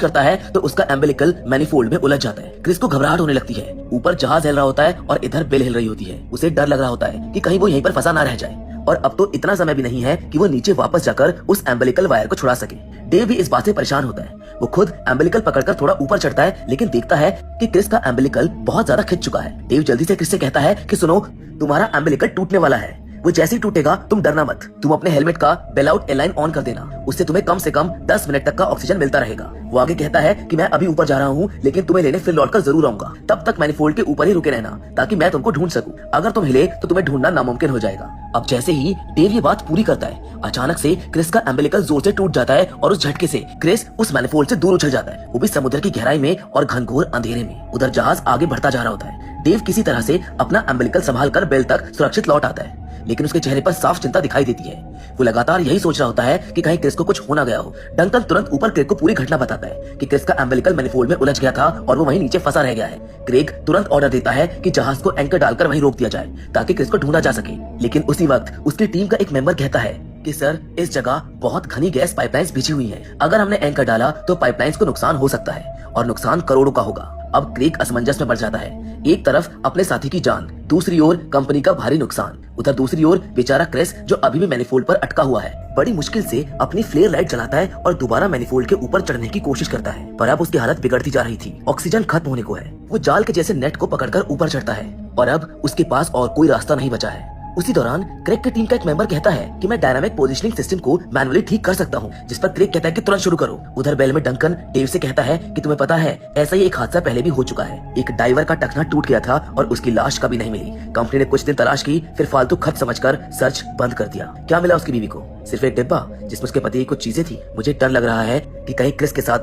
करता है तो उसका एम्बिलिकल मैनिफोल्ड में उलझ जाता है। क्रिस को घबराहट होने लगती है। ऊपर जहाज हिल रहा होता है और इधर बेल हिल रही होती है। उसे डर लग रहा होता है कि कहीं वो यहीं पर फंसा ना रह जाए। और अब तो इतना समय भी नहीं है कि वो नीचे वापस जाकर उस एम्बिलिकल वायर को छुड़ा सके। डेव भी इस बात से परेशान होता है। वो खुद एम्बिलिकल पकड़कर थोड़ा ऊपर चढ़ता है, लेकिन देखता है कि क्रिस का एम्बिलिकल बहुत ज्यादा खिंच चुका है। डेव जल्दी से क्रिस से कहता है कि सुनो, तुम्हारा एम्बिलिकल टूटने वाला है। वो जैसे ही टूटेगा तुम डरना मत। तुम अपने हेलमेट का बेल आउट एलाइन ऑन कर देना। उससे तुम्हें कम से कम 10 मिनट तक का ऑक्सीजन मिलता रहेगा। वो आगे कहता है कि मैं अभी ऊपर जा रहा हूँ, लेकिन तुम्हें लेने फिर लौटकर जरूर आऊंगा। तब तक मैनिफोल्ड के ऊपर ही रुके रहना ताकि मैं तुमको ढूंढ सकूं। अगर तुम हिले तो तुम्हें ढूंढना नामुमकिन हो जाएगा। अब जैसे ही डेव ये बात पूरी करता है, अचानक से क्रिस का एम्बिलिकल जोर से टूट जाता है और उस झटके से क्रिस उस मैनिफोल्ड से दूर उछल जाता है, वो भी समुद्र की गहराई में और घनघोर अंधेरे में। उधर जहाज आगे बढ़ता जा रहा होता है। डेव किसी तरह से अपना एम्बिलिकल संभाल कर बेल तक सुरक्षित लौट आता है, लेकिन उसके चेहरे पर साफ चिंता दिखाई देती है। वो लगातार यही सोच रहा होता है कि कहीं क्रिस को कुछ हो ना गया हो। डंकन तुरंत ऊपर क्रेग को पूरी घटना बताता है कि क्रिस का एम्बिलिकल मैनिफोल्ड में उलझ गया था और वो वहीं नीचे फंसा रह गया है। क्रेग तुरंत ऑर्डर देता है कि जहाज को एंकर डालकर वहीं रोक दिया जाए ताकि क्रिस को ढूंढा जा सके। लेकिन उसी वक्त उसकी टीम का एक मेंबर कहता है कि सर, इस जगह बहुत घनी गैस पाइपलाइंस बिछी हुई हैं। अगर हमने एंकर डाला तो पाइपलाइंस को नुकसान हो सकता है और नुकसान करोड़ों का होगा। अब क्रेग असमंजस में पड़ जाता है। एक तरफ अपने साथी की जान, दूसरी ओर कंपनी का भारी नुकसान। उधर दूसरी ओर बेचारा क्रिस जो अभी भी मैनिफोल्ड पर अटका हुआ है, बड़ी मुश्किल से अपनी फ्लेयर लाइट जलाता है और दोबारा मैनिफोल्ड के ऊपर चढ़ने की कोशिश करता है, पर अब उसकी हालत बिगड़ती जा रही थी। ऑक्सीजन खत्म होने को है। वो जाल के जैसे नेट को पकड़कर ऊपर चढ़ता है और अब उसके पास और कोई रास्ता नहीं बचा है। उसी दौरान क्रेग की टीम का एक मेंबर कहता है कि मैं डायनामिक पोजीशनिंग सिस्टम को मैनुअली ठीक कर सकता हूँ, जिस पर क्रेग कहता है कि तुरंत शुरू करो। उधर बेल में डंकन डेव से कहता है कि तुम्हें पता है, ऐसा ही एक हादसा पहले भी हो चुका है। एक डाइवर का टखना टूट गया था और उसकी लाश कभी नहीं मिली। कंपनी ने कुछ दिन तलाश की, फिर फालतू खर्च समझकर सर्च बंद कर दिया। क्या मिला उसकी बीवी को? सिर्फ एक डिब्बा जिसमें उसके पति की कुछ चीजें थी। मुझे डर लग रहा है कि कहीं क्रिस के साथ